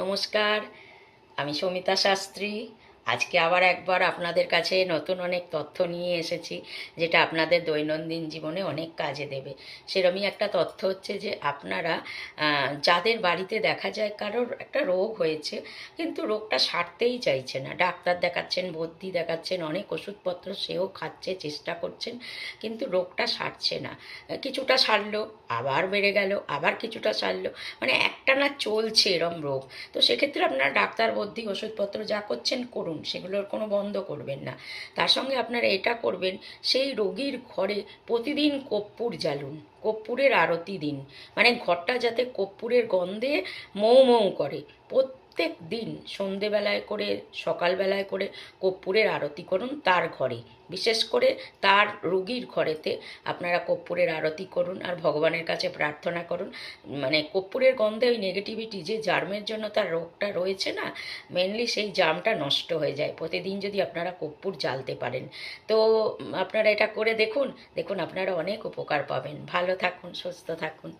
নমস্কার, আমি সমিতা শাস্ত্রী। আজকে আবার একবার আপনাদের কাছে নতুন অনেক তথ্য নিয়ে এসেছি, যেটা আপনাদের দৈনন্দিন জীবনে অনেক কাজে দেবে। সেরকমই একটা তথ্য হচ্ছে যে আপনারা যাদের বাড়িতে দেখা যায় কারোর একটা রোগ হয়েছে, কিন্তু রোগটা সারতেই চাইছে না, ডাক্তার দেখাচ্ছেন, বদ্যি দেখাচ্ছেন, অনেক ওষুধপত্র সেও খাচ্ছে, চেষ্টা করছেন, কিন্তু রোগটা সারছে না। কিছুটা সারলো, আবার বেড়ে গেল, আবার কিছুটা সারলো, মানে একটানা চলছে এরম রোগ। তো সেক্ষেত্রে আপনারা ডাক্তার বদ্যি ওষুধপত্র যা করছেন করুন, সেগুলোর কোনো বন্ধ করবেন না। তার সঙ্গে আপনারা এটা করবেন, সেই রোগীর ঘরে প্রতিদিন কর্পূর জ্বালুন, কর্পূরের আরতি দিন। মানে ঘরটা যাতে কর্পূরের গন্ধে মৌ মৌ করে। প্রত্যেক দিন সন্ধেবেলায় করে, সকালবেলায় করে কর্পূরের আরতি করুন তার ঘরে। বিশেষ করে তার রোগীর ঘরেতে আপনারা কর্পূরের আরতি করুন আর ভগবানের কাছে প্রার্থনা করুন। মানে কর্পূরের গন্ধে ওই নেগেটিভিটি, যে জার্মের জন্য তার রোগটা রয়েছে না, মেনলি সেই জার্মটা নষ্ট হয়ে যায় প্রতিদিন যদি আপনারা কর্পূর জ্বালতে পারেন। তো আপনারা এটা করে দেখুন, দেখুন আপনারা অনেক উপকার পাবেন। ভালো থাকুন, সুস্থ থাকুন।